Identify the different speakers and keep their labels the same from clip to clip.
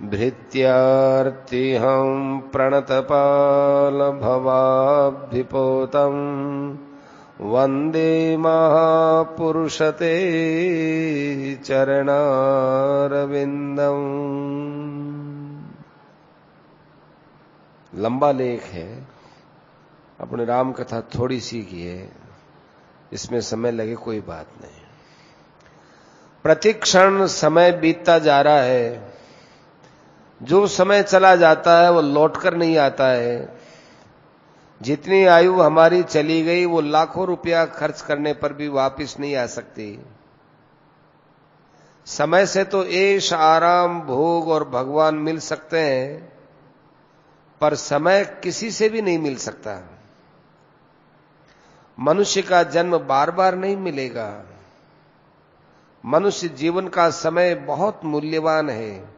Speaker 1: भृत्यार्तिहं प्रणतपालभवाब्धिपोतं वन्दे महापुरुषते चरणारविन्दम्। लंबा लेख है, अपनी राम कथा थोड़ी सी की है, इसमें समय लगे कोई बात नहीं। प्रतिक्षण समय बीतता जा रहा है, जो समय चला जाता है वो लौटकर नहीं आता है। जितनी आयु हमारी चली गई वो लाखों रुपया खर्च करने पर भी वापस नहीं आ सकती। समय से तो ऐश आराम भोग और भगवान मिल सकते हैं, पर समय किसी से भी नहीं मिल सकता। मनुष्य का जन्म बार बार नहीं मिलेगा। मनुष्य जीवन का समय बहुत मूल्यवान है,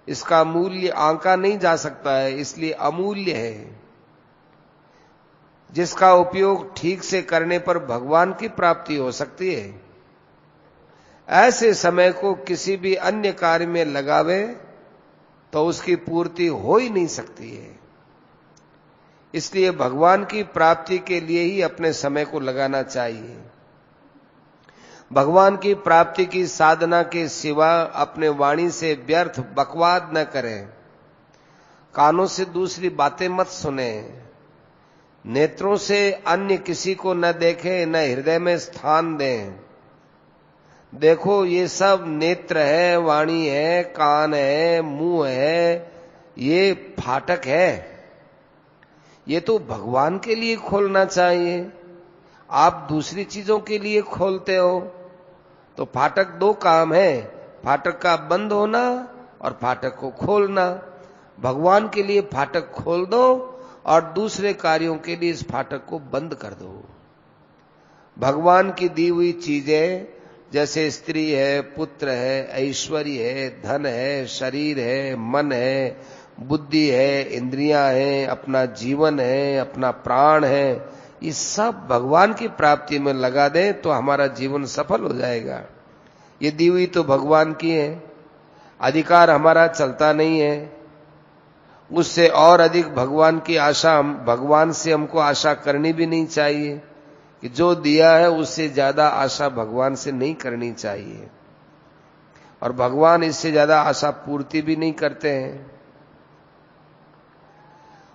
Speaker 1: इसका मूल्य आंका नहीं जा सकता है, इसलिए अमूल्य है। जिसका उपयोग ठीक से करने पर भगवान की प्राप्ति हो सकती है। ऐसे समय को किसी भी अन्य कार्य में लगावे तो उसकी पूर्ति हो ही नहीं सकती है। इसलिए भगवान की प्राप्ति के लिए ही अपने समय को लगाना चाहिए। भगवान की प्राप्ति की साधना के सिवा अपने वाणी से व्यर्थ बकवाद न करें। कानों से दूसरी बातें मत सुने। नेत्रों से अन्य किसी को न देखें, न हृदय में स्थान दें। देखो, ये सब नेत्र है, वाणी है, कान है, मुंह है, ये फाटक है। ये तो भगवान के लिए खोलना चाहिए। आप दूसरी चीजों के लिए खोलते हो। तो फाटक दो काम है, फाटक का बंद होना और फाटक को खोलना। भगवान के लिए फाटक खोल दो और दूसरे कार्यों के लिए इस फाटक को बंद कर दो। भगवान की दी हुई चीजें जैसे स्त्री है, पुत्र है, ऐश्वर्य है, धन है, शरीर है, मन है, बुद्धि है, इंद्रियां हैं, अपना जीवन है, अपना प्राण है, ये सब भगवान की प्राप्ति में लगा दें तो हमारा जीवन सफल हो जाएगा। ये दी हुई तो भगवान की है, अधिकार हमारा चलता नहीं है। उससे और अधिक भगवान की आशा, भगवान से हमको आशा करनी भी नहीं चाहिए कि जो दिया है उससे ज्यादा आशा भगवान से नहीं करनी चाहिए। और भगवान इससे ज्यादा आशा पूर्ति भी नहीं करते हैं।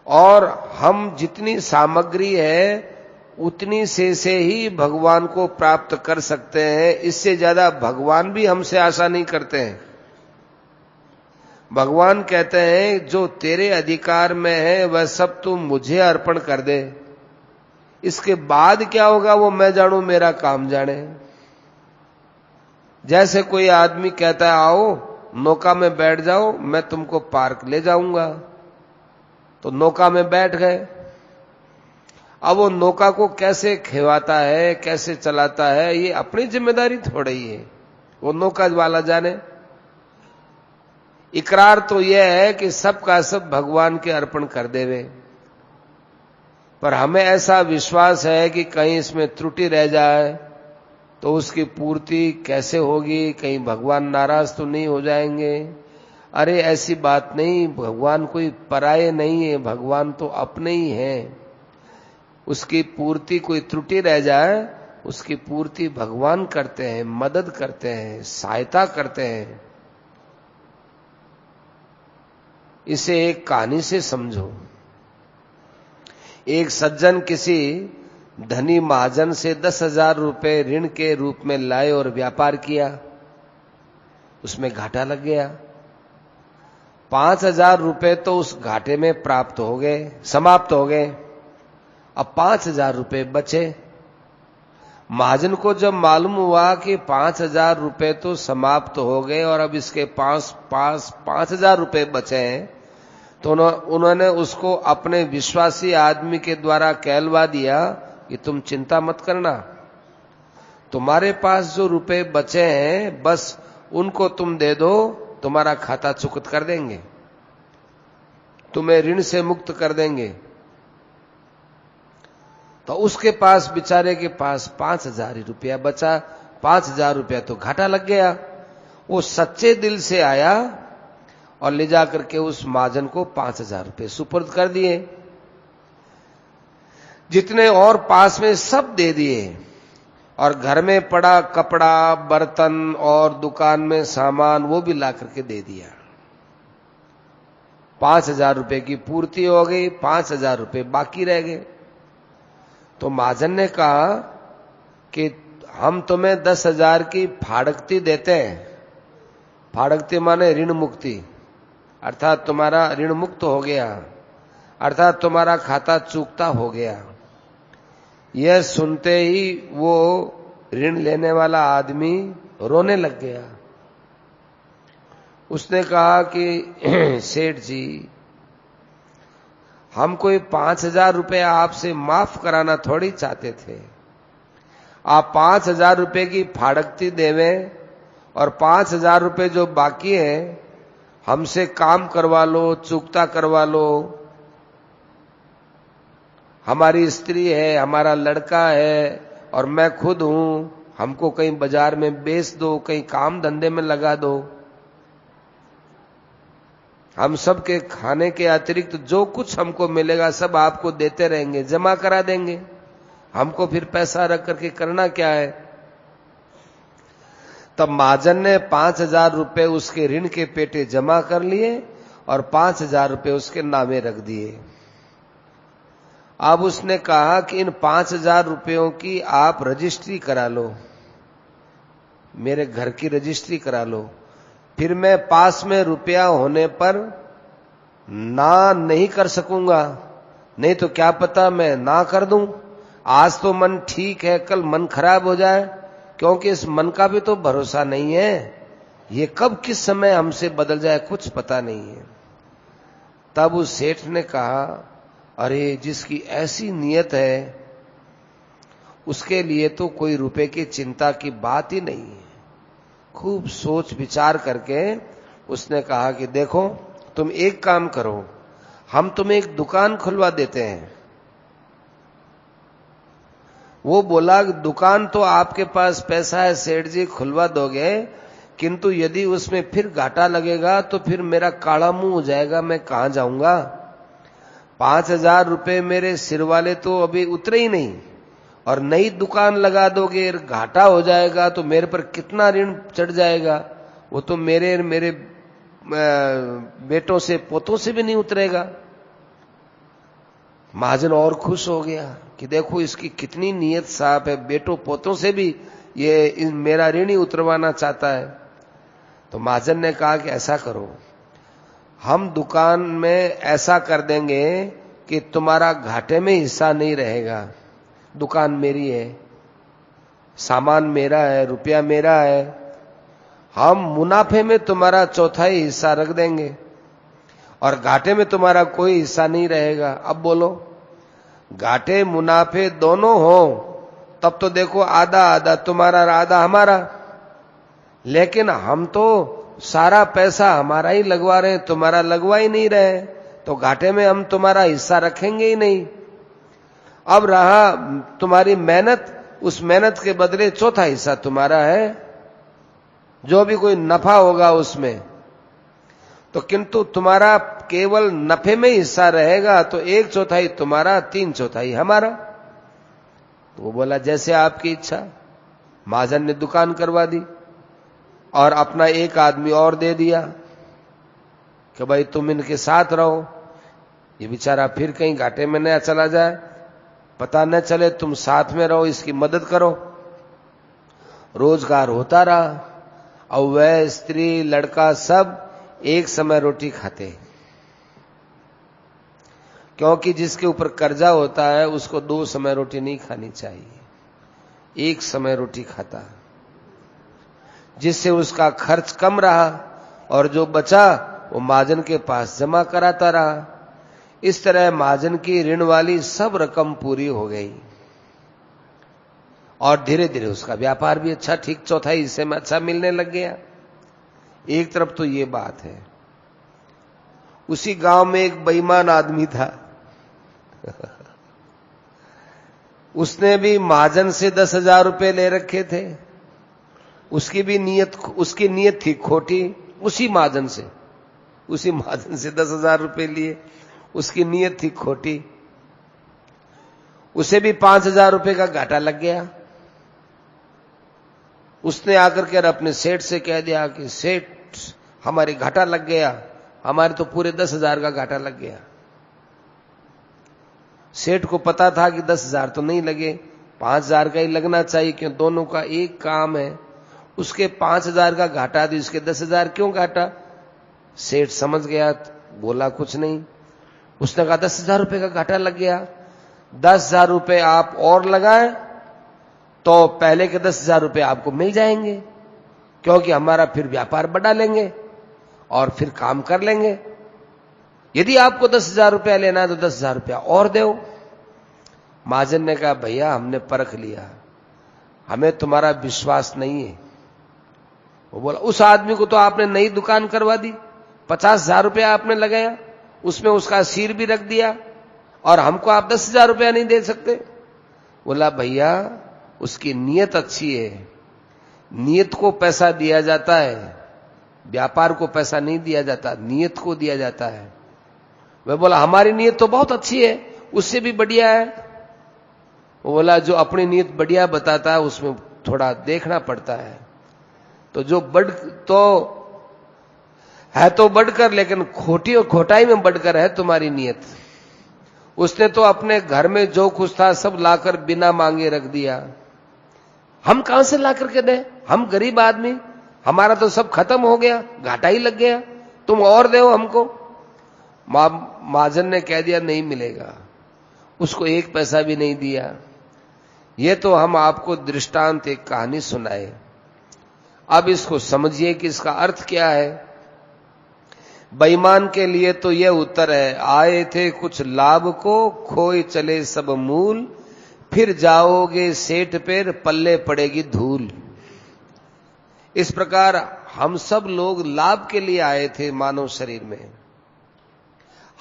Speaker 1: और हम जितनी सामग्री है उतनी से ही भगवान को प्राप्त कर सकते हैं। इससे ज्यादा भगवान भी हमसे आशा नहीं करते हैं। भगवान कहते हैं जो तेरे अधिकार में है वह सब तू मुझे अर्पण कर दे। इसके बाद क्या होगा वो मैं जानू, मेरा काम जाने। जैसे कोई आदमी कहता है आओ नौका में बैठ जाओ, मैं तुमको पार्क ले जाऊंगा, तो नौका में बैठ गए। अब वो नौका को कैसे खिवाता है, कैसे चलाता है, ये अपनी जिम्मेदारी थोड़ी है, वो नौका वाला जाने। इकरार तो यह है कि सब का सब भगवान के अर्पण कर देवे, पर हमें ऐसा विश्वास है कि कहीं इसमें त्रुटि रह जाए तो उसकी पूर्ति कैसे होगी, कहीं भगवान नाराज तो नहीं हो जाएंगे। अरे ऐसी बात नहीं, भगवान कोई पराये नहीं है, भगवान तो अपने ही हैं। उसकी पूर्ति कोई त्रुटि रह जाए उसकी पूर्ति भगवान करते हैं, मदद करते हैं, सहायता करते हैं। इसे एक कहानी से समझो। एक सज्जन किसी धनी महाजन से 10,000 रुपए ऋण के रूप में लाए और व्यापार किया, उसमें घाटा लग गया। 5,000 रुपए तो उस घाटे में प्राप्त हो गए, समाप्त हो गए। अब 5,000 रुपए बचे। महाजन को जब मालूम हुआ कि 5,000 रुपए तो समाप्त हो गए और अब इसके पास 5,000 रुपए बचे हैं, तो उन्होंने उसको अपने विश्वासी आदमी के द्वारा कहलवा दिया कि तुम चिंता मत करना, तुम्हारे पास जो रुपए बचे हैं बस उनको तुम दे दो, तुम्हारा खाता चुकत कर देंगे, तुम्हें ऋण से मुक्त कर देंगे। तो उसके पास, बेचारे के पास 5,000 रुपया बचा। 5,000 रुपया तो घाटा लग गया। वो सच्चे दिल से आया और ले जाकर के उस महाजन को 5,000 रुपये सुपुर्द कर दिए। जितने और पास में सब दे दिए, और घर में पड़ा कपड़ा, बर्तन और दुकान में सामान वो भी ला करके दे दिया। 5,000 रुपये की पूर्ति हो गई, 5,000 रुपये बाकी रह गए। तो महाजन ने कहा कि हम तुम्हें 10,000 की फाड़कती देते हैं। फाड़कती माने ऋण मुक्ति, अर्थात तुम्हारा ऋण मुक्त हो गया, अर्थात तुम्हारा खाता चूकता हो गया। यह सुनते ही वो ऋण लेने वाला आदमी रोने लग गया। उसने कहा कि सेठ जी, हम कोई 5,000 रुपये आपसे माफ कराना थोड़ी चाहते थे। आप 5,000 रुपये की फाड़कती देवें और 5,000 रुपये जो बाकी है हमसे काम करवा लो, चुकता करवा लो। हमारी स्त्री है, हमारा लड़का है और मैं खुद हूं, हमको कहीं बाजार में बेच दो, कहीं काम धंधे में लगा दो। हम सबके खाने के अतिरिक्त जो कुछ हमको मिलेगा सब आपको देते रहेंगे, जमा करा देंगे। हमको फिर पैसा रख करके करना क्या है। तब महाजन ने 5,000 रुपये उसके ऋण के पेटे जमा कर लिए और 5,000 रुपये उसके नामे रख दिए। अब उसने कहा कि इन 5,000 रुपयों की आप रजिस्ट्री करा लो, मेरे घर की रजिस्ट्री करा लो, फिर मैं पास में रुपया होने पर ना नहीं कर सकूंगा, नहीं तो क्या पता मैं ना कर दूं। आज तो मन ठीक है, कल मन खराब हो जाए, क्योंकि इस मन का भी तो भरोसा नहीं है, ये कब किस समय हमसे बदल जाए कुछ पता नहीं है। तब उस सेठ ने कहा, अरे जिसकी ऐसी नीयत है उसके लिए तो कोई रुपए की चिंता की बात ही नहीं है। खूब सोच विचार करके उसने कहा कि देखो, तुम एक काम करो, हम तुम्हें एक दुकान खुलवा देते हैं। वो बोला, दुकान तो आपके पास पैसा है सेठ जी, खुलवा दोगे, किंतु यदि उसमें फिर घाटा लगेगा तो फिर मेरा काला मुंह हो जाएगा, मैं कहां जाऊंगा। 5,000 रुपये मेरे सिर वाले तो अभी उतरे ही नहीं, और नई दुकान लगा दोगे, घाटा हो जाएगा तो मेरे पर कितना ऋण चढ़ जाएगा, वो तो मेरे बेटों से पोतों से भी नहीं उतरेगा। महाजन और खुश हो गया कि देखो इसकी कितनी नीयत साफ है, बेटों पोतों से भी ये मेरा ऋण ही उतरवाना चाहता है। तो महाजन ने कहा कि ऐसा करो, हम दुकान में ऐसा कर देंगे कि तुम्हारा घाटे में हिस्सा नहीं रहेगा। दुकान मेरी है, सामान मेरा है, रुपया मेरा है, हम मुनाफे में तुम्हारा चौथाई हिस्सा रख देंगे और घाटे में तुम्हारा कोई हिस्सा नहीं रहेगा। अब बोलो, घाटे मुनाफे दोनों हो तब तो देखो आधा आधा तुम्हारा आधा हमारा, लेकिन हम तो सारा पैसा हमारा ही लगवा रहे हैं, तुम्हारा लगवा ही नहीं रहे, तो घाटे में हम तुम्हारा हिस्सा रखेंगे ही नहीं। अब रहा तुम्हारी मेहनत, उस मेहनत के बदले चौथा हिस्सा तुम्हारा है, जो भी कोई नफा होगा उसमें तो, किंतु तुम्हारा केवल नफे में हिस्सा रहेगा, तो 1/4 तुम्हारा, 3/4 हमारा। तो वो बोला जैसे आपकी इच्छा। महाजन ने दुकान करवा दी और अपना एक आदमी और दे दिया कि भाई तुम इनके साथ रहो, ये बेचारा फिर कहीं घाटे में न चला जाए, पता न चले, तुम साथ में रहो, इसकी मदद करो। रोजगार होता रहा और वह स्त्री लड़का सब एक समय रोटी खाते, क्योंकि जिसके ऊपर कर्जा होता है उसको 2 समय रोटी नहीं खानी चाहिए, एक समय रोटी खाता, जिससे उसका खर्च कम रहा और जो बचा वो महाजन के पास जमा कराता रहा। इस तरह महाजन की ऋण वाली सब रकम पूरी हो गई और धीरे धीरे उसका व्यापार भी अच्छा, ठीक चौथाई हिस्से में अच्छा मिलने लग गया। एक तरफ तो ये बात है। उसी गांव में एक बेईमान आदमी था उसने भी महाजन से 10,000 रुपए ले रखे थे, उसकी नीयत थी खोटी, उसी महाजन से उसी महाजन से 10,000 रुपए लिए, उसकी नीयत थी खोटी। उसे भी 5,000 रुपए का घाटा लग गया। उसने आकर के अपने सेठ से कह दिया कि सेठ हमारे घाटा लग गया, हमारे तो पूरे 10,000 का घाटा लग गया। सेठ को पता था कि 10,000 तो नहीं लगे, 5,000 का ही लगना चाहिए, क्यों दोनों का एक काम है। उसके 5,000 का घाटा दी, उसके 10,000 क्यों घाटा? सेठ समझ गया, बोला कुछ नहीं। उसने कहा 10,000 रुपए का घाटा लग गया, 10,000 रुपए आप और लगाएं तो पहले के 10,000 रुपए आपको मिल जाएंगे, क्योंकि हमारा फिर व्यापार बढ़ा लेंगे और फिर काम कर लेंगे। यदि आपको 10,000 रुपया लेना है तो 10,000 रुपया और दो। महाजन ने कहा भैया हमने परख लिया, हमें तुम्हारा विश्वास नहीं है। वो बोला उस आदमी को तो आपने नई दुकान करवा दी, 50,000 रुपया आपने लगाया, उसमें उसका सिर भी रख दिया, और हमको आप 10,000 रुपया नहीं दे सकते। बोला भैया उसकी नीयत अच्छी है, नीयत को पैसा दिया जाता है, व्यापार को पैसा नहीं दिया जाता, नीयत को दिया जाता है। वह बोला हमारी नीयत तो बहुत अच्छी है, उससे भी बढ़िया है। वो बोला जो अपनी नीयत बढ़िया बताता है उसमें थोड़ा देखना पड़ता है, तो जो तो बढ़कर, लेकिन खोटी और खोटाई में बढ़कर है तुम्हारी नीयत। उसने तो अपने घर में जो कुछ था सब लाकर बिना मांगे रख दिया, हम कहां से लाकर के दें, हम गरीब आदमी, हमारा तो सब खत्म हो गया, घाटा ही लग गया, तुम और दो हमको। महाजन ने कह दिया नहीं मिलेगा, उसको 1 पैसा भी नहीं दिया। ये तो हम आपको दृष्टांत एक कहानी सुनाए, अब इसको समझिए कि इसका अर्थ क्या है। बेईमान के लिए तो यह उत्तर है, आए थे कुछ लाभ को, खोए चले सब मूल, फिर जाओगे सेठ पर पल्ले पड़ेगी धूल। इस प्रकार हम सब लोग लाभ के लिए आए थे मानव शरीर में।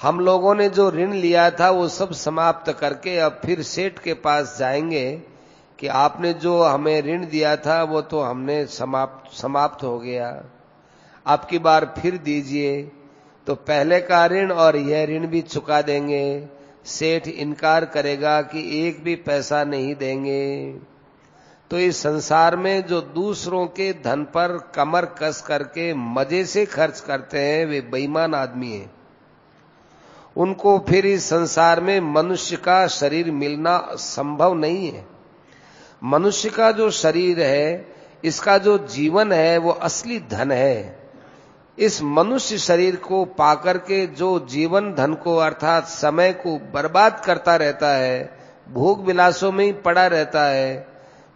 Speaker 1: हम लोगों ने जो ऋण लिया था वो सब समाप्त करके अब फिर सेठ के पास जाएंगे कि आपने जो हमें ऋण दिया था वो तो हमने समाप्त हो गया, अब की बार फिर दीजिए, तो पहले का ऋण और यह ऋण भी चुका देंगे। सेठ इनकार करेगा कि एक भी पैसा नहीं देंगे। तो इस संसार में जो दूसरों के धन पर कमर कस करके मजे से खर्च करते हैं वे बेईमान आदमी हैं। उनको फिर इस संसार में मनुष्य का शरीर मिलना संभव नहीं है। मनुष्य का जो शरीर है, इसका जो जीवन है वो असली धन है। इस मनुष्य शरीर को पाकर के जो जीवन धन को अर्थात समय को बर्बाद करता रहता है, भोग विलासों में ही पड़ा रहता है,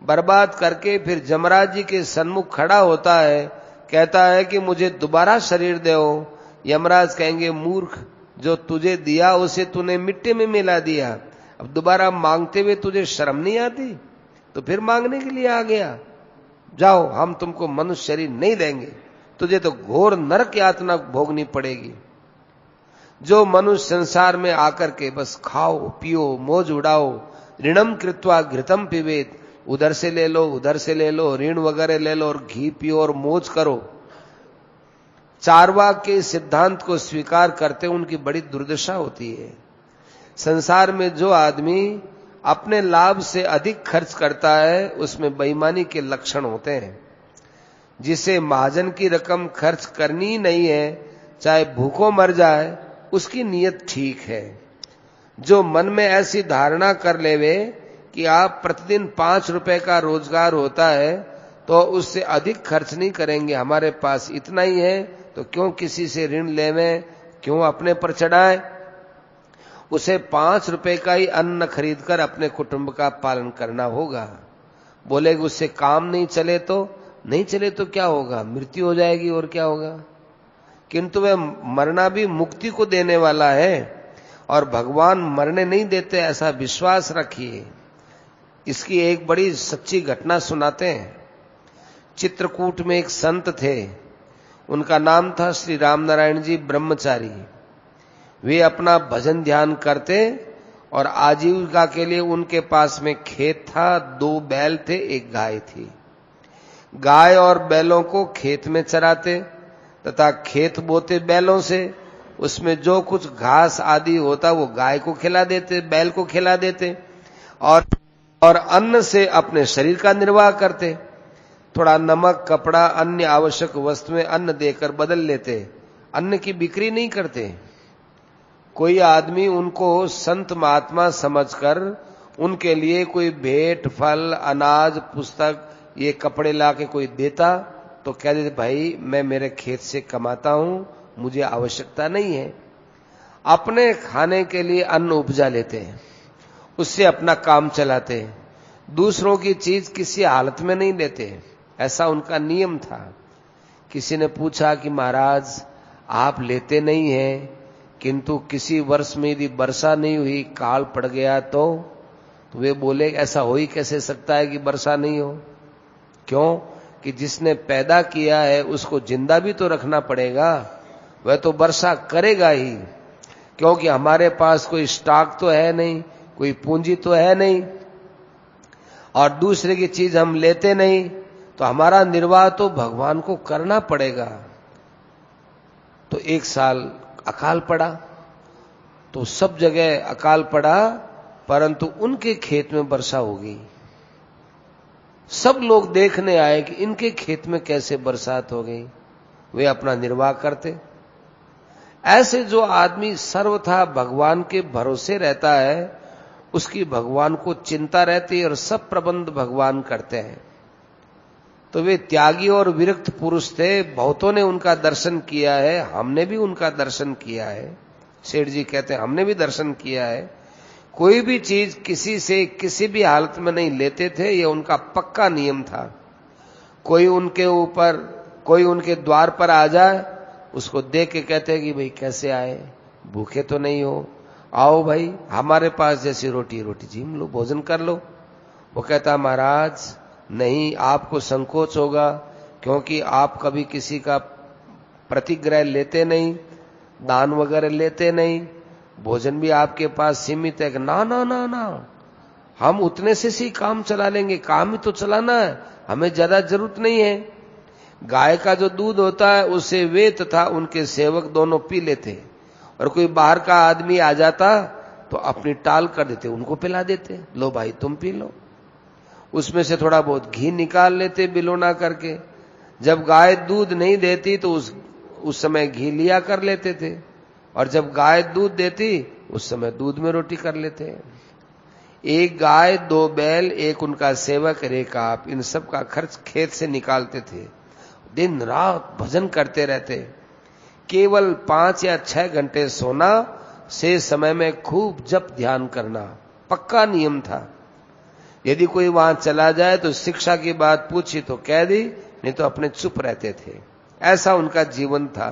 Speaker 1: बर्बाद करके फिर जमराज जी के सन्मुख खड़ा होता है, कहता है कि मुझे दोबारा शरीर दो। यमराज कहेंगे मूर्ख, जो तुझे दिया उसे तूने मिट्टी में मिला दिया, अब दोबारा मांगते हुए तुझे शर्म नहीं आती? तो फिर मांगने के लिए आ गया, जाओ हम तुमको मनुष्य शरीर नहीं देंगे, तुझे तो घोर नरक यातना भोगनी पड़ेगी। जो मनुष्य संसार में आकर के बस खाओ पियो मौज उड़ाओ, ऋणम कृत्वा घृतम पिबेत, उधर से ले लो उधर से ले लो, ऋण वगैरह ले लो और घी पियो और मौज करो, चारवाक के सिद्धांत को स्वीकार करते उनकी बड़ी दुर्दशा होती है। संसार में जो आदमी अपने लाभ से अधिक खर्च करता है उसमें बेईमानी के लक्षण होते हैं। जिसे महाजन की रकम खर्च करनी नहीं है, चाहे भूखों मर जाए, उसकी नीयत ठीक है। जो मन में ऐसी धारणा कर लेवे कि आप प्रतिदिन 5 रुपए का रोजगार होता है तो उससे अधिक खर्च नहीं करेंगे, हमारे पास इतना ही है तो क्यों किसी से ऋण लेवें, क्यों अपने पर चढ़ाएं। उसे 5 रुपए का ही अन्न खरीदकर अपने कुटुंब का पालन करना होगा। बोलेगा उससे काम नहीं चले तो क्या होगा, मृत्यु हो जाएगी और क्या होगा। किंतु वह मरना भी मुक्ति को देने वाला है और भगवान मरने नहीं देते, ऐसा विश्वास रखिए। इसकी एक बड़ी सच्ची घटना सुनाते हैं। चित्रकूट में एक संत थे, उनका नाम था श्री रामनारायण जी ब्रह्मचारी। वे अपना भजन ध्यान करते और आजीविका के लिए उनके पास में खेत था, 2 बैल थे, 1 गाय थी। गाय और बैलों को खेत में चराते, तथा खेत बोते बैलों से, उसमें जो कुछ घास आदि होता वो गाय को खिला देते, बैल को खिला देते, और अन्न से अपने शरीर का निर्वाह करते। थोड़ा नमक, कपड़ा, अन्य आवश्यक वस्तुएं अन्न देकर बदल लेते, अन्न की बिक्री नहीं करते। कोई आदमी उनको संत महात्मा समझकर उनके लिए कोई भेंट, फल, अनाज, पुस्तक, ये कपड़े लाके कोई देता तो कह देते भाई मैं मेरे खेत से कमाता हूं, मुझे आवश्यकता नहीं है। अपने खाने के लिए अन्न उपजा लेते हैं, उससे अपना काम चलाते हैं, दूसरों की चीज किसी हालत में नहीं लेते, ऐसा उनका नियम था। किसी ने पूछा कि महाराज आप लेते नहीं हैं, किंतु किसी वर्ष में यदि वर्षा नहीं हुई, काल पड़ गया तो वे बोले ऐसा हो ही कैसे सकता है कि वर्षा नहीं हो। क्यों कि जिसने पैदा किया है उसको जिंदा भी तो रखना पड़ेगा, वह तो वर्षा करेगा ही, क्योंकि हमारे पास कोई स्टॉक तो है नहीं, कोई पूंजी तो है नहीं, और दूसरे की चीज हम लेते नहीं, तो हमारा निर्वाह तो भगवान को करना पड़ेगा। तो एक साल अकाल पड़ा, तो सब जगह अकाल पड़ा, परंतु उनके खेत में वर्षा हो गई। सब लोग देखने आए कि इनके खेत में कैसे बरसात हो गई, वे अपना निर्वाह करते। ऐसे जो आदमी सर्वथा भगवान के भरोसे रहता है, उसकी भगवान को चिंता रहती है और सब प्रबंध भगवान करते हैं। तो वे त्यागी और विरक्त पुरुष थे, बहुतों ने उनका दर्शन किया है, हमने भी उनका दर्शन किया है। सेठ जी कहते हैं हमने भी दर्शन किया है। कोई भी चीज किसी से किसी भी हालत में नहीं लेते थे, यह उनका पक्का नियम था। कोई उनके द्वार पर आ जाए, उसको देख के कहते हैं कि भाई कैसे आए, भूखे तो नहीं हो, आओ भाई हमारे पास जैसी रोटी झीम लो, भोजन कर लो। वो कहता महाराज नहीं, आपको संकोच होगा, क्योंकि आप कभी किसी का प्रतिग्रह लेते नहीं, दान वगैरह लेते नहीं, भोजन भी आपके पास सीमित है। ना ना ना ना, हम उतने से ही काम चला लेंगे, काम ही तो चलाना है, हमें ज्यादा जरूरत नहीं है। गाय का जो दूध होता है उसे वे तथा उनके सेवक दोनों पी लेते, और कोई बाहर का आदमी आ जाता तो अपनी टाल कर देते, उनको पिला देते, लो भाई तुम पी लो। उसमें से थोड़ा बहुत घी निकाल लेते बिलोना करके। जब गाय दूध नहीं देती तो उस समय घी लिया कर लेते थे, और जब गाय दूध देती उस समय दूध में रोटी कर लेते। एक गाय, 2 बैल, एक उनका सेवक, एक आप, इन सब का खर्च खेत से निकालते थे। दिन रात भजन करते रहते। केवल 5 या 6 घंटे सोना, से समय में खूब जप ध्यान करना पक्का नियम था। यदि कोई वहां चला जाए तो शिक्षा की बात पूछी तो कह दी, नहीं तो अपने चुप रहते थे। ऐसा उनका जीवन था।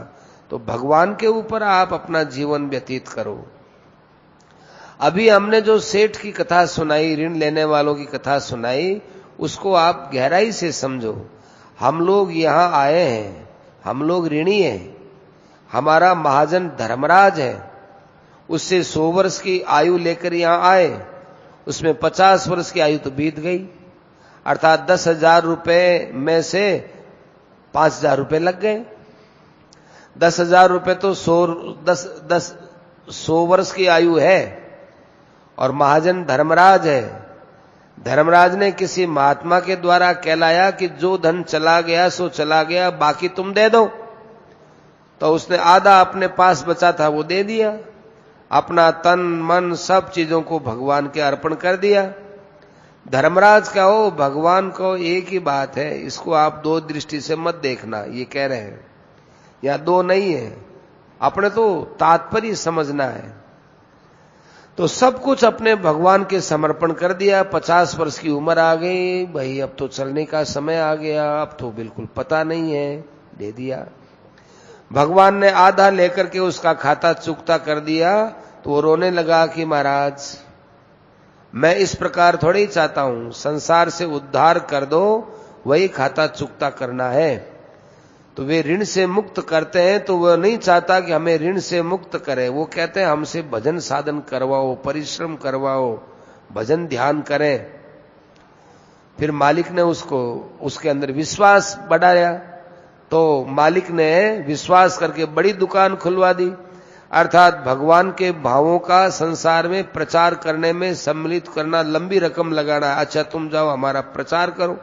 Speaker 1: तो भगवान के ऊपर आप अपना जीवन व्यतीत करो। अभी हमने जो सेठ की कथा सुनाई, ऋण लेने वालों की कथा सुनाई, उसको आप गहराई से समझो। हम लोग यहां आए हैं, हम लोग ऋणी हैं। हमारा महाजन धर्मराज है, उससे 100 वर्ष की आयु लेकर यहां आए, उसमें 50 वर्ष की आयु तो बीत गई, अर्थात 10,000 रुपए में से 5,000 रुपए लग गए। 10,000 रुपए तो 100 वर्ष की आयु है, और महाजन धर्मराज है। धर्मराज ने किसी महात्मा के द्वारा कहलाया कि जो धन चला गया सो चला गया, बाकी तुम दे दो। तो उसने आधा अपने पास बचा था वो दे दिया, अपना तन मन सब चीजों को भगवान के अर्पण कर दिया। धर्मराज का हो भगवान को एक ही बात है, इसको आप 2 दृष्टि से मत देखना, ये कह रहे हैं। या 2 नहीं है, अपने तो तात्पर्य समझना है। तो सब कुछ अपने भगवान के समर्पण कर दिया। 50 वर्ष की उम्र आ गई भाई, अब तो चलने का समय आ गया, अब तो बिल्कुल पता नहीं है, दे दिया। भगवान ने आधा लेकर के उसका खाता चुकता कर दिया। तो वो रोने लगा कि महाराज मैं इस प्रकार थोड़ी ही चाहता हूं, संसार से उद्धार कर दो, वही खाता चुकता करना है। तो वे ऋण से मुक्त करते हैं, तो वह नहीं चाहता कि हमें ऋण से मुक्त करे। वो कहते हैं हमसे भजन साधन करवाओ, परिश्रम करवाओ, भजन ध्यान करें। फिर मालिक ने उसको उसके अंदर विश्वास बढ़ाया, तो मालिक ने विश्वास करके बड़ी दुकान खुलवा दी। अर्थात भगवान के भावों का संसार में प्रचार करने में सम्मिलित करना, लंबी रकम लगाना। अच्छा तुम जाओ हमारा प्रचार करो,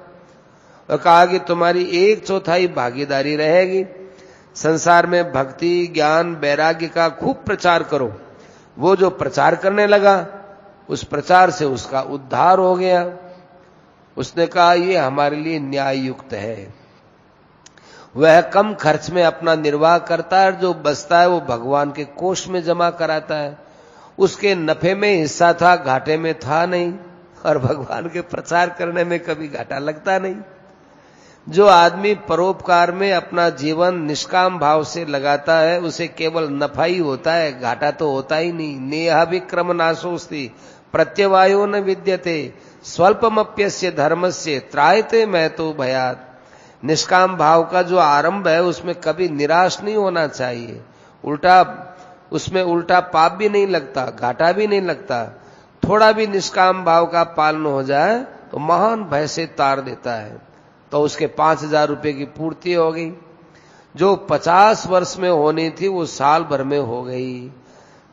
Speaker 1: और कहा कि तुम्हारी 1/4 भागीदारी रहेगी। संसार में भक्ति, ज्ञान, वैराग्य का खूब प्रचार करो। वो जो प्रचार करने लगा, उस प्रचार से उसका उद्धार हो गया। उसने कहा ये हमारे लिए न्याय युक्त है। वह कम खर्च में अपना निर्वाह करता है, जो बचता है वो भगवान के कोष में जमा कराता है। उसके नफे में हिस्सा था, घाटे में था नहीं, और भगवान के प्रचार करने में कभी घाटा लगता नहीं। जो आदमी परोपकार में अपना जीवन निष्काम भाव से लगाता है, उसे केवल नफा ही होता है, घाटा तो होता ही नहीं। नेहाभिक्रम नाशोस्ति प्रत्यवायो न विद्यते स्वल्पमप्यस्य धर्मस्य त्रायते महतो भयात्। निष्काम भाव का जो आरंभ है उसमें कभी निराश नहीं होना चाहिए। उसमें उल्टा पाप भी नहीं लगता, घाटा भी नहीं लगता। थोड़ा भी निष्काम भाव का पालन हो जाए तो महान भय से तार देता है। तो उसके 5,000 रुपए की पूर्ति हो गई। जो 50 वर्ष में होनी थी वो साल भर में हो गई।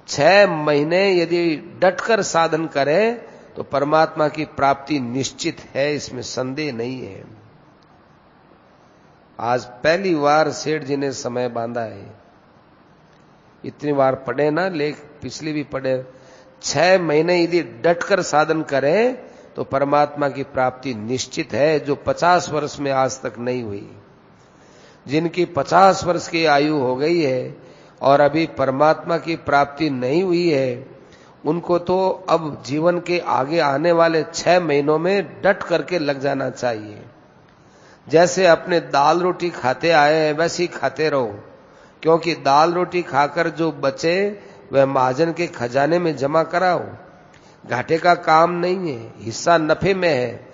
Speaker 1: 6 महीने यदि डटकर साधन करे तो परमात्मा की प्राप्ति निश्चित है, इसमें संदेह नहीं है। आज पहली बार सेठ जी ने समय बांधा है। इतनी बार पढ़े ना लेख, पिछली भी पढ़े। 6 महीने यदि डटकर साधन करें तो परमात्मा की प्राप्ति निश्चित है, जो 50 वर्ष में आज तक नहीं हुई। जिनकी 50 वर्ष की आयु हो गई है और अभी परमात्मा की प्राप्ति नहीं हुई है, उनको तो अब जीवन के आगे आने वाले 6 महीनों में डट करके लग जाना चाहिए। जैसे अपने दाल रोटी खाते आए हैं वैसे ही खाते रहो, क्योंकि दाल रोटी खाकर जो बचे वह महाजन के खजाने में जमा कराओ। घाटे का काम नहीं है, हिस्सा नफे में है।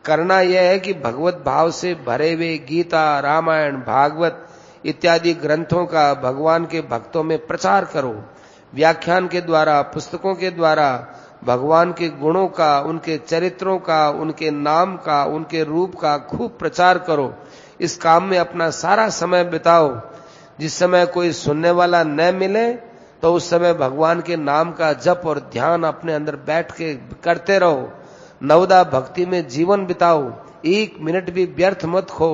Speaker 1: करना यह है कि भगवत भाव से भरे हुए गीता, रामायण, भागवत इत्यादि ग्रंथों का भगवान के भक्तों में प्रचार करो। व्याख्यान के द्वारा, पुस्तकों के द्वारा भगवान के गुणों का, उनके चरित्रों का, उनके नाम का, उनके रूप का खूब प्रचार करो। इस काम में अपना सारा समय बिताओ। जिस समय कोई सुनने वाला न मिले तो उस समय भगवान के नाम का जप और ध्यान अपने अंदर बैठ के करते रहो। नवदा भक्ति में जीवन बिताओ, 1 मिनट भी व्यर्थ मत खो।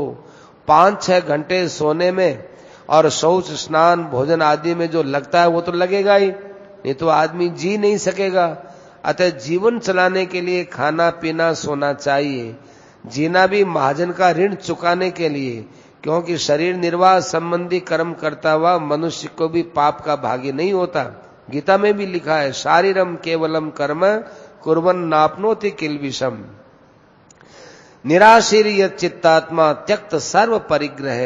Speaker 1: 5-6 घंटे सोने में और शौच, स्नान, भोजन आदि में जो लगता है वो तो लगेगा ही, नहीं तो आदमी जी नहीं सकेगा। अतः जीवन चलाने के लिए खाना पीना सोना चाहिए। जीना भी महाजन का ऋण चुकाने के लिए, क्योंकि शरीर निर्वाह संबंधी कर्म करता हुआ मनुष्य को भी पाप का भागी नहीं होता। गीता में भी लिखा है, शारीरम केवलम कर्म कुर्वन् नाप्नोति किल्बिषम। निराशीर यत् चित्तात्मा त्यक्त सर्व परिग्रह।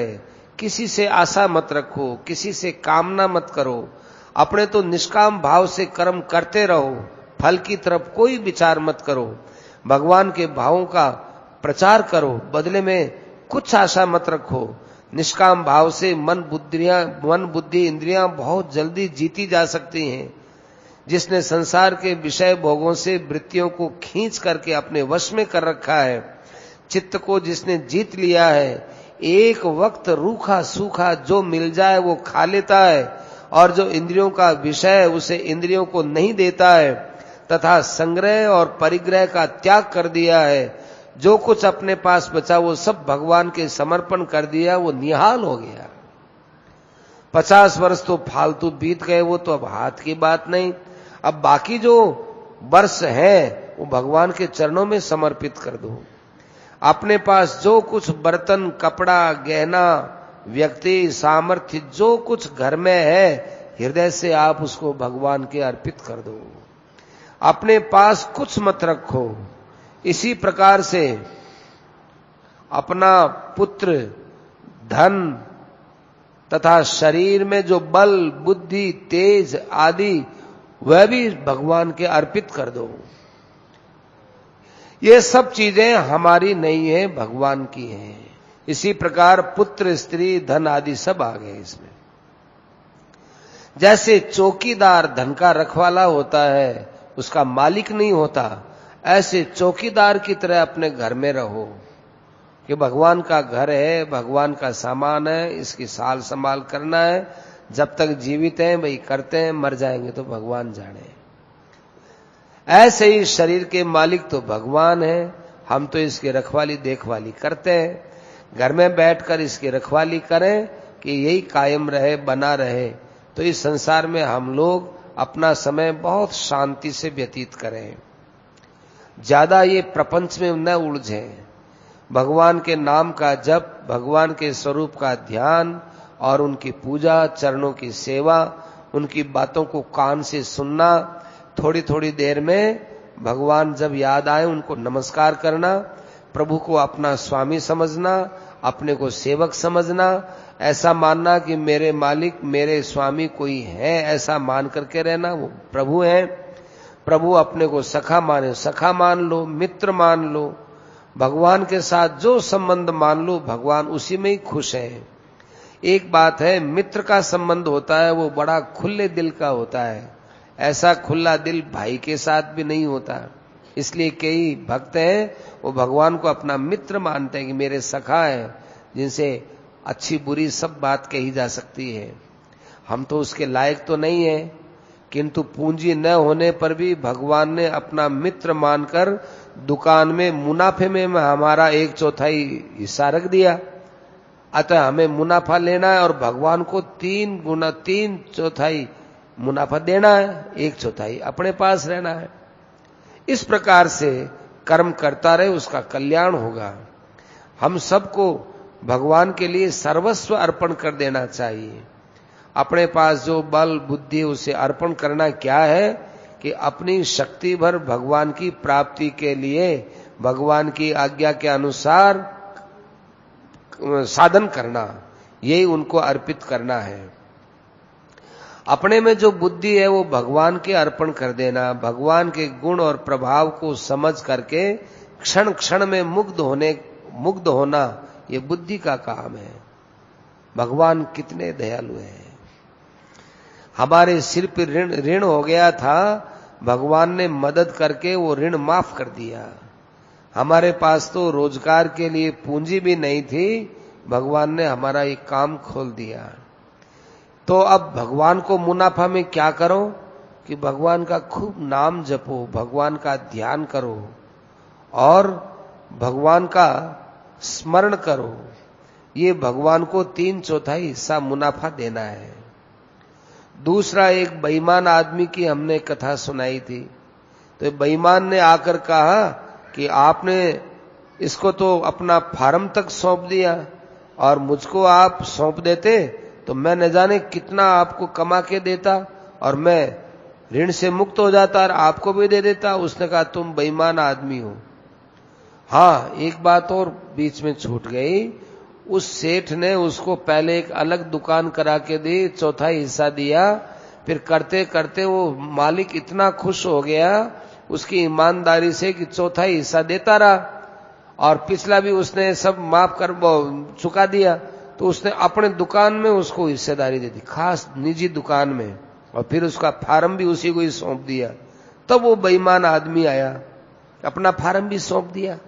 Speaker 1: किसी से आशा मत रखो, किसी से कामना मत करो। अपने तो निष्काम भाव से कर्म करते रहो, फल की तरफ कोई विचार मत करो। भगवान के भावों का प्रचार करो, बदले में कुछ आशा मत रखो। निष्काम भाव से मन बुद्धि इंद्रियां बहुत जल्दी जीती जा सकती हैं। जिसने संसार के विषय भोगों से वृत्तियों को खींच करके अपने वश में कर रखा है, चित्त को जिसने जीत लिया है, एक वक्त रूखा सूखा जो मिल जाए वो खा लेता है, और जो इंद्रियों का विषय है उसे इंद्रियों को नहीं देता है, तथा संग्रह और परिग्रह का त्याग कर दिया है। जो कुछ अपने पास बचा वो सब भगवान के समर्पण कर दिया, वो निहाल हो गया। 50 वर्ष तो फालतू बीत गए, वो तो अब हाथ की बात नहीं। अब बाकी जो वर्ष है वो भगवान के चरणों में समर्पित कर दो। अपने पास जो कुछ बर्तन, कपड़ा, गहना, व्यक्ति, सामर्थ्य जो कुछ घर में है, हृदय से आप उसको भगवान के अर्पित कर दो। अपने पास कुछ मत रखो। इसी प्रकार से अपना पुत्र, धन तथा शरीर में जो बल, बुद्धि, तेज आदि वह भी भगवान के अर्पित कर दो। ये सब चीजें हमारी नहीं है, भगवान की हैं। इसी प्रकार पुत्र, स्त्री, धन आदि सब आ गए इसमें। जैसे चौकीदार धन का रखवाला होता है, उसका मालिक नहीं होता, ऐसे चौकीदार की तरह अपने घर में रहो। कि भगवान का घर है, भगवान का सामान है, इसकी साल संभाल करना है, जब तक जीवित हैं भाई करते हैं, मर जाएंगे तो भगवान जाने। ऐसे ही शरीर के मालिक तो भगवान है, हम तो इसकी रखवाली देखभाली करते हैं। घर में बैठकर इसकी रखवाली करें कि यही कायम रहे, बना रहे, तो इस संसार में हम लोग अपना समय बहुत शांति से व्यतीत करें। ज्यादा ये प्रपंच में न उलझें। भगवान के नाम का जप, भगवान के स्वरूप का ध्यान और उनकी पूजा, चरणों की सेवा, उनकी बातों को कान से सुनना, थोड़ी थोड़ी देर में भगवान जब याद आए उनको नमस्कार करना, प्रभु को अपना स्वामी समझना, अपने को सेवक समझना, ऐसा मानना कि मेरे मालिक, मेरे स्वामी कोई है, ऐसा मान करके रहना, वो प्रभु है। प्रभु अपने को सखा माने, सखा मान लो, मित्र मान लो। भगवान के साथ जो संबंध मान लो, भगवान उसी में ही खुश है। एक बात है, मित्र का संबंध होता है वो बड़ा खुले दिल का होता है, ऐसा खुला दिल भाई के साथ भी नहीं होता। इसलिए कई भक्त हैं वो भगवान को अपना मित्र मानते हैं कि मेरे सखा है, जिनसे अच्छी बुरी सब बात कही जा सकती है। हम तो उसके लायक तो नहीं है, किंतु पूंजी न होने पर भी भगवान ने अपना मित्र मानकर दुकान में मुनाफे में हमारा 1/4 हिस्सा रख दिया। अतः हमें मुनाफा लेना है और भगवान को 3/4 मुनाफा देना है, 1/4 अपने पास रहना है। इस प्रकार से कर्म करता रहे, उसका कल्याण होगा। हम सबको भगवान के लिए सर्वस्व अर्पण कर देना चाहिए। अपने पास जो बल बुद्धि उसे अर्पण करना क्या है कि अपनी शक्ति भर भगवान की प्राप्ति के लिए भगवान की आज्ञा के अनुसार साधन करना, यही उनको अर्पित करना है। अपने में जो बुद्धि है वो भगवान के अर्पण कर देना, भगवान के गुण और प्रभाव को समझ करके क्षण क्षण में मुग्ध होना, ये बुद्धि का काम है। भगवान कितने दयालु हैं। हमारे सिर पर ऋण हो गया था, भगवान ने मदद करके वो ऋण माफ कर दिया। हमारे पास तो रोजगार के लिए पूंजी भी नहीं थी, भगवान ने हमारा एक काम खोल दिया। तो अब भगवान को मुनाफा में क्या करो कि भगवान का खूब नाम जपो, भगवान का ध्यान करो और भगवान का स्मरण करो। ये भगवान को 3/4 हिस्सा मुनाफा देना है। दूसरा, एक बेईमान आदमी की हमने कथा सुनाई थी। तो बेईमान ने आकर कहा कि आपने इसको तो अपना फार्म तक सौंप दिया और मुझको आप सौंप देते तो मैं न जाने कितना आपको कमा के देता और मैं ऋण से मुक्त हो जाता और आपको भी दे देता। उसने कहा तुम बेईमान आदमी हो। हाँ, एक बात और बीच में छूट गई। उस सेठ ने उसको पहले एक अलग दुकान करा के दी, 1/4 हिस्सा दिया। फिर करते करते वो मालिक इतना खुश हो गया उसकी ईमानदारी से कि 1/4 हिस्सा देता रहा और पिछला भी उसने सब माफ कर चुका दिया। तो उसने अपने दुकान में उसको हिस्सेदारी दे दी, खास निजी दुकान में, और फिर उसका फार्म भी उसी को ही सौंप दिया। तब वो बेईमान आदमी आया, अपना फार्म भी सौंप दिया।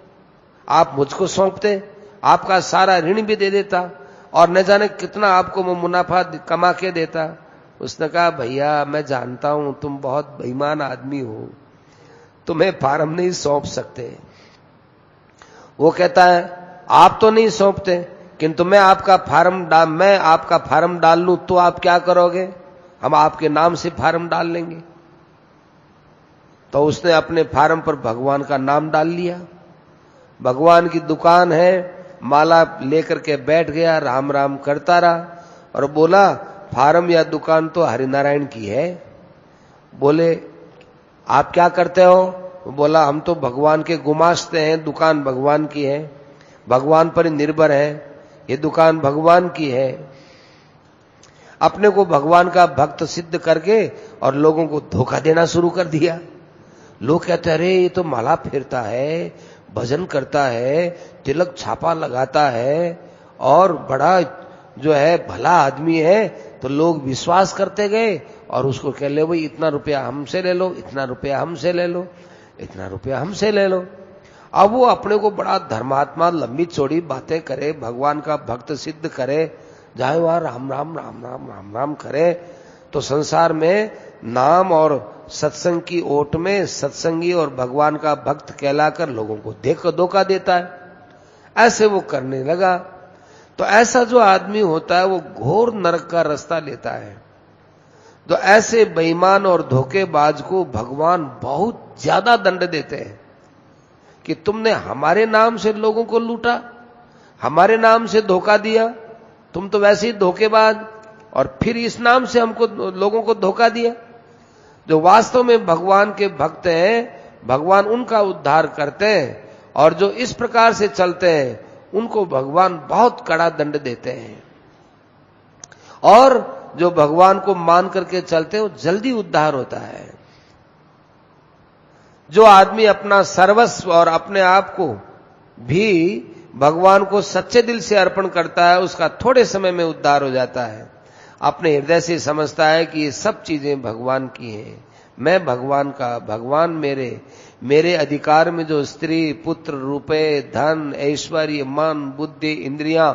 Speaker 1: आप मुझको सौंपते, आपका सारा ऋण भी दे देता और न जाने कितना आपको वो मुनाफा कमा के देता। उसने कहा भैया मैं जानता हूं तुम बहुत बेईमान आदमी हो, तुम्हें फार्म नहीं सौंप सकते। वो कहता है आप तो नहीं सौंपते, किंतु मैं आपका फार्म डाल लूं तो आप क्या करोगे? हम आपके नाम से फार्म डाल लेंगे। तो उसने अपने फार्म पर भगवान का नाम डाल लिया। भगवान की दुकान है, माला लेकर के बैठ गया, राम राम करता रहा और बोला फार्म या दुकान तो हरिनारायण की है। बोले आप क्या करते हो? बोला हम तो भगवान के गुमास्ते हैं, दुकान भगवान की है, भगवान पर निर्भर है, ये दुकान भगवान की है। अपने को भगवान का भक्त सिद्ध करके और लोगों को धोखा देना शुरू कर दिया। लोग कहते अरे ये तो माला फेरता है, भजन करता है, तिलक छापा लगाता है और बड़ा जो है भला आदमी है। तो लोग विश्वास करते गए और उसको कह ले भाई इतना रुपया हमसे ले लो, इतना रुपया हमसे ले लो, इतना रुपया हमसे ले लो। अब वो अपने को बड़ा धर्मात्मा, लंबी चौड़ी बातें करे, भगवान का भक्त सिद्ध करे, जाए वहां राम राम राम राम राम राम करे, तो संसार में नाम और सत्संग की ओट में सत्संगी और भगवान का भक्त कहलाकर लोगों को धोखा देता है। ऐसे वो करने लगा। तो ऐसा जो आदमी होता है वो घोर नरक का रास्ता लेता है। तो ऐसे बेईमान और धोखेबाज को भगवान बहुत ज्यादा दंड देते हैं कि तुमने हमारे नाम से लोगों को लूटा, हमारे नाम से धोखा दिया, तुम तो वैसे ही धोखेबाज, और फिर इस नाम से हमको लोगों को धोखा दिया। जो वास्तव में भगवान के भक्त हैं, भगवान उनका उद्धार करते हैं, और जो इस प्रकार से चलते हैं उनको भगवान बहुत कड़ा दंड देते हैं। और जो भगवान को मान करके चलते हैं वो जल्दी उद्धार होता है। जो आदमी अपना सर्वस्व और अपने आप को भी भगवान को सच्चे दिल से अर्पण करता है, उसका थोड़े समय में उद्धार हो जाता है। अपने हृदय से समझता है कि ये सब चीजें भगवान की हैं, मैं भगवान का, भगवान मेरे अधिकार में जो स्त्री, पुत्र, रुपए, धन, ऐश्वर्य, मन, बुद्धि, इंद्रियां,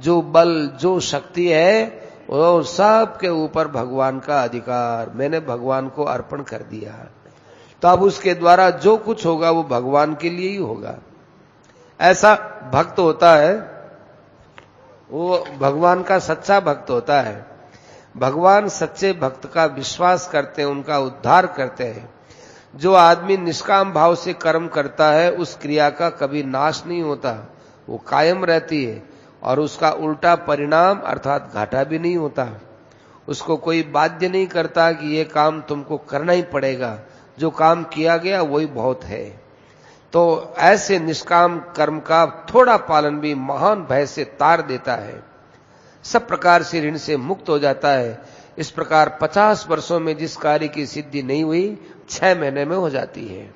Speaker 1: जो बल, जो शक्ति है, वो सब के ऊपर भगवान का अधिकार, मैंने भगवान को अर्पण कर दिया। तो अब उसके द्वारा जो कुछ होगा वो भगवान के लिए ही होगा। ऐसा भक्त होता है, वो भगवान का सच्चा भक्त होता है। भगवान सच्चे भक्त का विश्वास करते हैं, उनका उद्धार करते हैं। जो आदमी निष्काम भाव से कर्म करता है उस क्रिया का कभी नाश नहीं होता, वो कायम रहती है, और उसका उल्टा परिणाम अर्थात घाटा भी नहीं होता। उसको कोई बाध्य नहीं करता कि ये काम तुमको करना ही पड़ेगा, जो काम किया गया वही बहुत है। तो ऐसे निष्काम कर्म का थोड़ा पालन भी महान भय से तार देता है, सब प्रकार से ऋण से मुक्त हो जाता है। इस प्रकार 50 वर्षों में जिस कार्य की सिद्धि नहीं हुई 6 महीने में हो जाती है।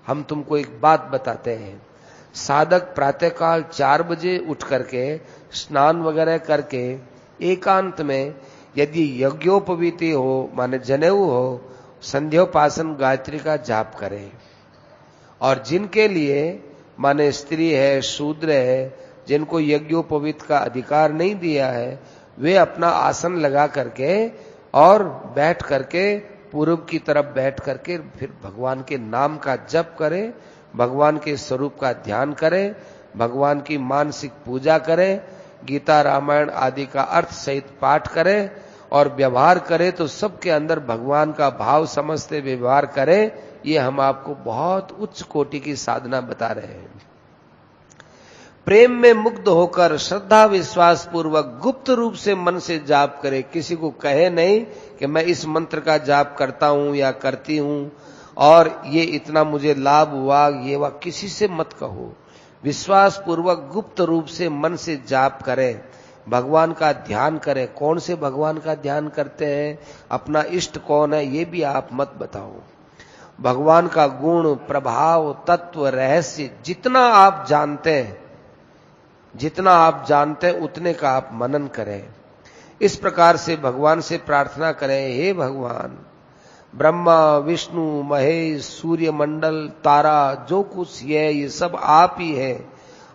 Speaker 1: हम तुमको एक बात बताते हैं, साधक प्रातःकाल 4 बजे उठ करके स्नान वगैरह करके एकांत में यदि यज्ञोपवीति हो, माने जनेऊ हो, संध्योपासन गायत्री का जाप करें। और जिनके लिए माने स्त्री है, शूद्र है, जिनको यज्ञोपवीत का अधिकार नहीं दिया है, वे अपना आसन लगा करके और बैठ करके पूर्व की तरफ बैठ करके फिर भगवान के नाम का जप करें, भगवान के स्वरूप का ध्यान करें, भगवान की मानसिक पूजा करें, गीता रामायण आदि का अर्थ सहित पाठ करें और व्यवहार करें तो सबके अंदर भगवान का भाव समझते व्यवहार करें। ये हम आपको बहुत उच्च कोटि की साधना बता रहे हैं। प्रेम में मुग्ध होकर श्रद्धा विश्वास पूर्वक गुप्त रूप से मन से जाप करे। किसी को कहे नहीं कि मैं इस मंत्र का जाप करता हूं या करती हूं और ये इतना मुझे लाभ हुआ, ये हुआ, किसी से मत कहो। विश्वास पूर्वक गुप्त रूप से मन से जाप करें, भगवान का ध्यान करें। कौन से भगवान का ध्यान करते हैं, अपना इष्ट कौन है ये भी आप मत बताओ। भगवान का गुण, प्रभाव, तत्व, रहस्य जितना आप जानते हैं उतने का आप मनन करें। इस प्रकार से भगवान से प्रार्थना करें, हे भगवान, ब्रह्मा, विष्णु, महेश, सूर्य मंडल, तारा, जो कुछ ये सब आप ही है।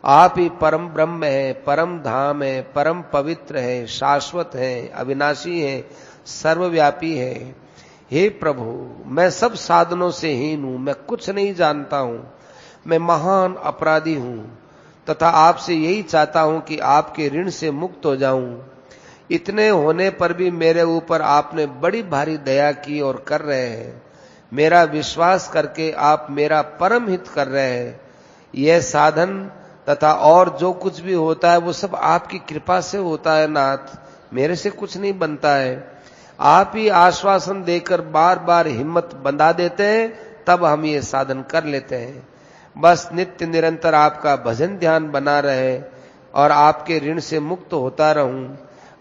Speaker 1: आप ही परम ब्रह्म है, परम धाम है, परम पवित्र है, शाश्वत है, अविनाशी है, सर्वव्यापी है। हे प्रभु, मैं सब साधनों से हीन हूं, मैं कुछ नहीं जानता हूं, मैं महान अपराधी हूं तथा आपसे यही चाहता हूं कि आपके ऋण से मुक्त हो जाऊं। इतने होने पर भी मेरे ऊपर आपने बड़ी भारी दया की और कर रहे हैं। मेरा विश्वास करके आप मेरा परम हित कर रहे हैं। यह साधन तथा और जो कुछ भी होता है वो सब आपकी कृपा से होता है नाथ, मेरे से कुछ नहीं बनता है। आप ही आश्वासन देकर बार बार हिम्मत बंधा देते हैं, तब हम ये साधन कर लेते हैं। बस नित्य निरंतर आपका भजन ध्यान बना रहे और आपके ऋण से मुक्त होता रहूं।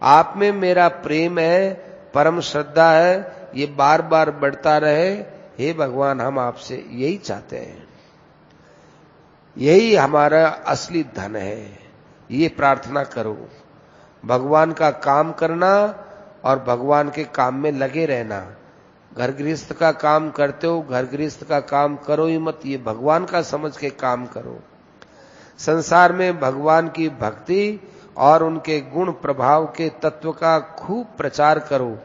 Speaker 1: आप में मेरा प्रेम है, परम श्रद्धा है, ये बार बार बढ़ता रहे। हे भगवान, हम आपसे यही चाहते हैं, यही हमारा असली धन है। ये प्रार्थना करो, भगवान का काम करना और भगवान के काम में लगे रहना, घर गृहस्थ का काम करते हो, घर गृहस्थ का काम करो ही मत, ये भगवान का समझ के काम करो। संसार में भगवान की भक्ति और उनके गुण प्रभाव के तत्व का खूब प्रचार करो।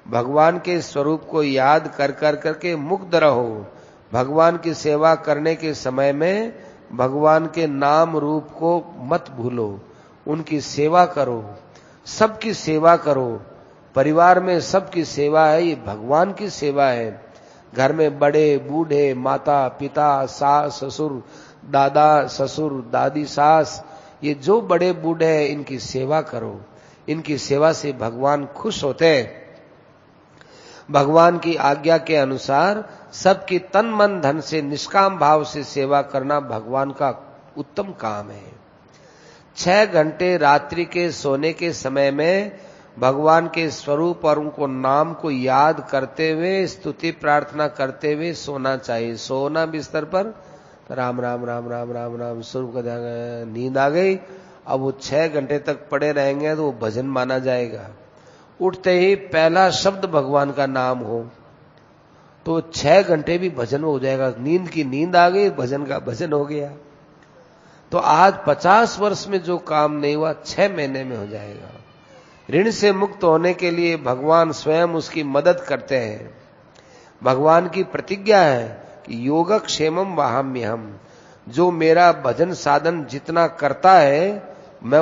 Speaker 1: भगवान के स्वरूप को याद कर कर करके मुग्ध रहो। भगवान की सेवा करने के समय में भगवान के नाम रूप को मत भूलो, उनकी सेवा करो, सबकी सेवा करो। परिवार में सबकी सेवा है, ये भगवान की सेवा है। घर में बड़े बूढ़े, माता पिता, सास ससुर, दादा ससुर, दादी सास, ये जो बड़े बूढ़े हैं इनकी सेवा करो। इनकी सेवा से भगवान खुश होते हैं। भगवान की आज्ञा के अनुसार सबकी तन मन धन से निष्काम भाव से सेवा करना भगवान का उत्तम काम है। 6 घंटे रात्रि के सोने के समय में भगवान के स्वरूप और उनको नाम को याद करते हुए, स्तुति प्रार्थना करते हुए सोना चाहिए। सोना बिस्तर पर राम राम राम राम राम राम स्वरूप का ध्यान, नींद आ गई, अब वो 6 घंटे तक पड़े रहेंगे तो वो भजन माना जाएगा। उठते ही पहला शब्द भगवान का नाम हो तो 6 घंटे भी भजन हो जाएगा। नींद की नींद आ गई, भजन का भजन हो गया। तो आज 50 वर्ष में जो काम नहीं हुआ 6 महीने में हो जाएगा। ऋण से मुक्त होने के लिए भगवान स्वयं उसकी मदद करते हैं। भगवान की प्रतिज्ञा है कि योगक्षेमम वहाम्यहम, जो मेरा भजन साधन जितना करता है मैं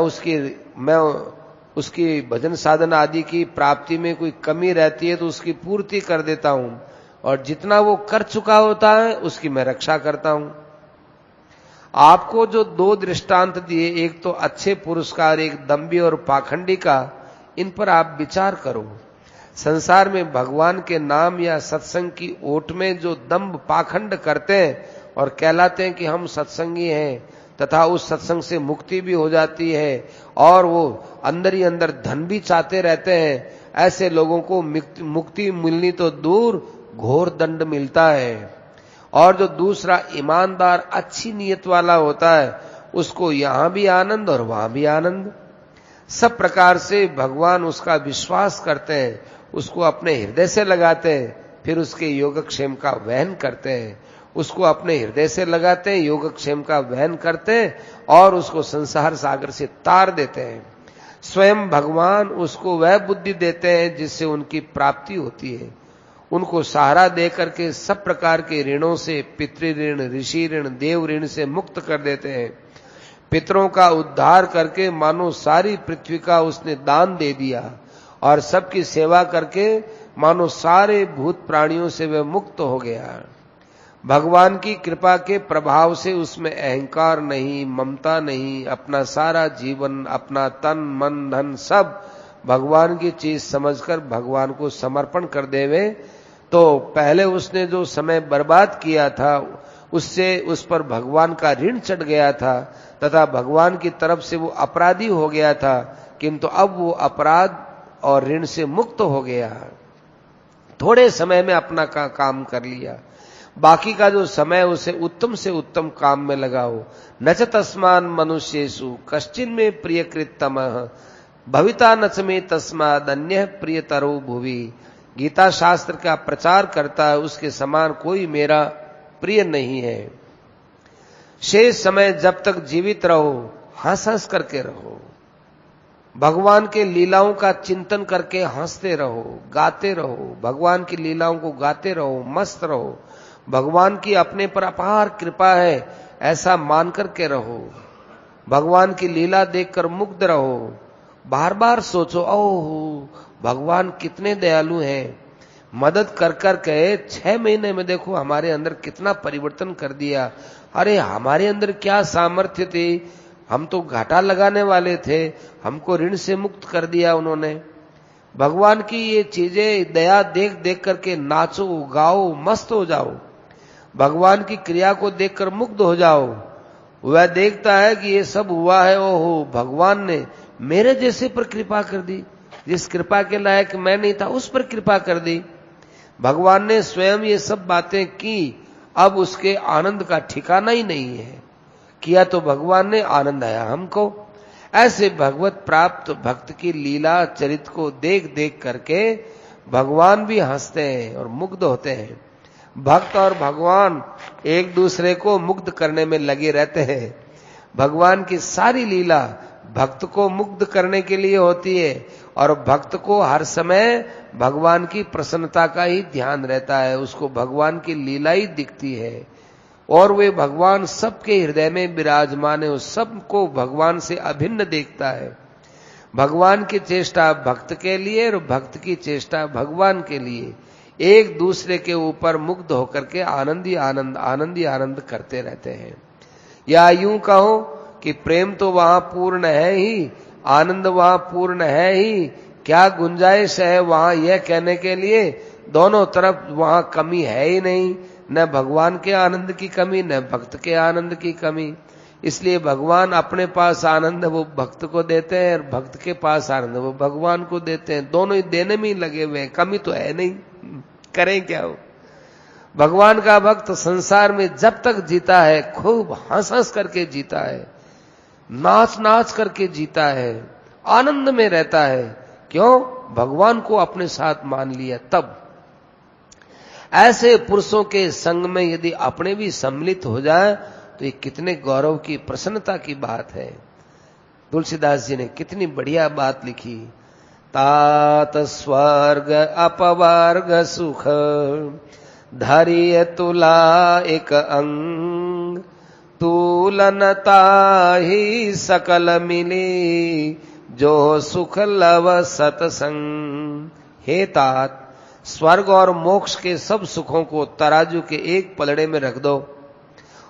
Speaker 1: उसकी भजन साधन आदि की प्राप्ति में कोई कमी रहती है तो उसकी पूर्ति कर देता हूं, और जितना वो कर चुका होता है उसकी मैं रक्षा करता हूं। आपको जो 2 दृष्टांत दिए, एक तो अच्छे पुरस्कार, एक दंभी और पाखंडी का, इन पर आप विचार करो। संसार में भगवान के नाम या सत्संग की ओट में जो दंभ पाखंड करते हैं और कहलाते हैं कि हम सत्संगी हैं तथा उस सत्संग से मुक्ति भी हो जाती है और वो अंदर ही अंदर धन भी चाहते रहते हैं, ऐसे लोगों को मुक्ति मिलनी तो दूर घोर दंड मिलता है। और जो दूसरा ईमानदार अच्छी नीयत वाला होता है उसको यहां भी आनंद और वहां भी आनंद। सब प्रकार से भगवान उसका विश्वास करते हैं, उसको अपने हृदय से लगाते हैं, फिर उसके योगक्षेम का वहन करते हैं। उसको अपने हृदय से लगाते हैं, योगक्षेम का वहन करते हैं और उसको संसार सागर से तार देते हैं। स्वयं भगवान उसको वह बुद्धि देते हैं जिससे उनकी प्राप्ति होती है। उनको सहारा देकर के सब प्रकार के ऋणों से, पितृ ऋण, ऋषि ऋण, देव ऋण से मुक्त कर देते हैं। पितरों का उद्धार करके मानो सारी पृथ्वी का उसने दान दे दिया और सबकी सेवा करके मानो सारे भूत प्राणियों से वह मुक्त हो गया। भगवान की कृपा के प्रभाव से उसमें अहंकार नहीं, ममता नहीं, अपना सारा जीवन, अपना तन मन धन सब भगवान की चीज समझकर भगवान को समर्पण कर देवे। तो पहले उसने जो समय बर्बाद किया था उससे उस पर भगवान का ऋण चढ़ गया था तथा भगवान की तरफ से वो अपराधी हो गया था, किंतु अब वो अपराध और ऋण से मुक्त हो गया। थोड़े समय में अपना काम कर लिया, बाकी का जो समय उसे उत्तम से उत्तम काम में लगाओ। न च तस्मान मनुष्येषु कश्चिन में प्रियकृततमः भविता न च मे तस्माद अन्यः प्रियतरो भुवि। गीता शास्त्र का प्रचार करता है उसके समान कोई मेरा प्रिय नहीं है। शेष समय जब तक जीवित रहो हंस हंस करके रहो, भगवान के लीलाओं का चिंतन करके हंसते रहो, गाते रहो, भगवान की लीलाओं को गाते रहो, मस्त रहो। भगवान की अपने पर अपार कृपा है ऐसा मान करके रहो। भगवान की लीला देखकर मुग्ध रहो। बार बार सोचो, ओह भगवान कितने दयालु हैं, मदद कर कर के 6 महीने में देखो हमारे अंदर कितना परिवर्तन कर दिया। अरे हमारे अंदर क्या सामर्थ्य थी, हम तो घाटा लगाने वाले थे, हमको ऋण से मुक्त कर दिया उन्होंने। भगवान की ये चीजें दया देख देख करके नाचो, गाओ, मस्त हो जाओ। भगवान की क्रिया को देखकर मुग्ध हो जाओ। वह देखता है कि ये सब हुआ है, ओहो भगवान ने मेरे जैसे पर कृपा कर दी, जिस कृपा के लायक मैं नहीं था उस पर कृपा कर दी। भगवान ने स्वयं ये सब बातें की, अब उसके आनंद का ठिकाना ही नहीं है। किया तो भगवान ने, आनंद आया हमको। ऐसे भगवत प्राप्त भक्त की लीला चरित को देख देख करके भगवान भी हंसते हैं और मुग्ध होते हैं। भक्त और भगवान एक दूसरे को मुग्ध करने में लगे रहते हैं। भगवान की सारी लीला भक्त को मुग्ध करने के लिए होती है और भक्त को हर समय भगवान की प्रसन्नता का ही ध्यान रहता है, उसको भगवान की लीला ही दिखती है और वे भगवान सबके हृदय में विराजमान है, उस सबको भगवान से अभिन्न देखता है। भगवान की चेष्टा भक्त के लिए और भक्त की चेष्टा भगवान के लिए, एक दूसरे के ऊपर मुग्ध होकर के आनंद ही आनंद करते रहते हैं। या यूं कहो कि प्रेम तो वहां पूर्ण है ही, आनंद वहां पूर्ण है ही, क्या गुंजाइश है वहां यह कहने के लिए दोनों तरफ वहां कमी है ही नहीं, न भगवान के आनंद की कमी न भक्त के आनंद की कमी। इसलिए भगवान अपने पास आनंद वो भक्त को देते हैं और भक्त के पास आनंद वो भगवान को देते हैं, दोनों ही देने में ही लगे हुए हैं, कमी तो है नहीं, करें क्या हो। भगवान का भक्त संसार में जब तक जीता है खूब हंस हंस करके जीता है, नाच नाच करके जीता है, आनंद में रहता है। क्यों? भगवान को अपने साथ मान लिया। तब ऐसे पुरुषों के संग में यदि अपने भी सम्मिलित हो जाए तो ये कितने गौरव की प्रसन्नता की बात है। तुलसीदास जी ने कितनी बढ़िया बात लिखी। तात स्वर्ग अपवर्ग सुख धरिय तुला एक अंग, तुलनता ही सकल मिली जो सुख लव सतसंग। हे तात, स्वर्ग और मोक्ष के सब सुखों को तराजू के एक पलड़े में रख दो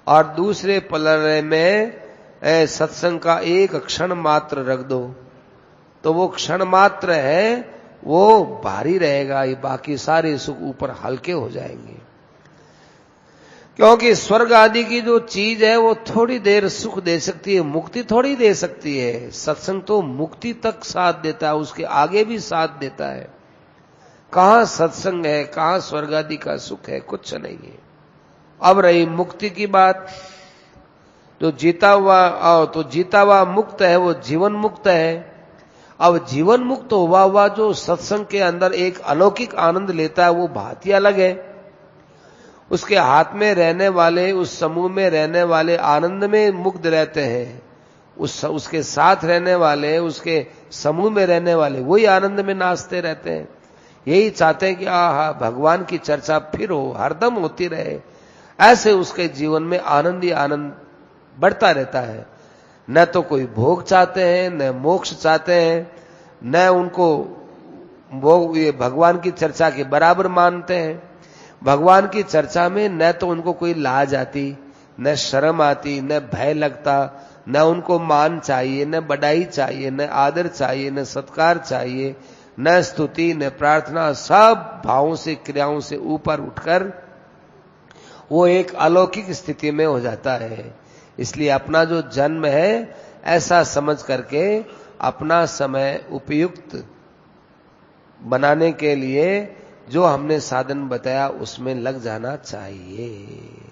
Speaker 1: और दूसरे पलड़े में सत्संग का एक क्षण मात्र रख दो, तो वो क्षण मात्र है वो भारी रहेगा, ये बाकी सारे सुख ऊपर हल्के हो जाएंगे। क्योंकि स्वर्ग आदि की जो चीज है वो थोड़ी देर सुख दे सकती है, मुक्ति थोड़ी दे सकती है। सत्संग तो मुक्ति तक साथ देता है, उसके आगे भी साथ देता है। कहां सत्संग है, कहां स्वर्ग आदि का सुख है, कुछ नहीं है। अब रही मुक्ति की बात, तो जीता हुआ मुक्त है वो जीवन मुक्त है। अब जीवन मुक्त हुआ जो सत्संग के अंदर एक अलौकिक आनंद लेता है वो बात ही अलग है। उसके हाथ में रहने वाले, उस समूह में रहने वाले आनंद में मुग्ध रहते हैं, उसके साथ रहने वाले, उसके समूह में रहने वाले वही आनंद में नाचते रहते हैं। यही चाहते हैं कि आहा भगवान की चर्चा फिर हो, हरदम होती रहे। ऐसे उसके जीवन में आनंद ही आनंद बढ़ता रहता है। न तो कोई भोग चाहते हैं, न मोक्ष चाहते हैं, न उनको वो ये भगवान की चर्चा के बराबर मानते हैं। भगवान की चर्चा में न तो उनको कोई लाज आती, न शर्म आती, न भय लगता, न उनको मान चाहिए, न बड़ाई चाहिए, न आदर चाहिए, न सत्कार चाहिए, न स्तुति, न प्रार्थना। सब भावों से, क्रियाओं से ऊपर उठकर वो एक अलौकिक स्थिति में हो जाता है। इसलिए अपना जो जन्म है ऐसा समझ करके अपना समय उपयुक्त बनाने के लिए जो हमने साधन बताया उसमें लग जाना चाहिए।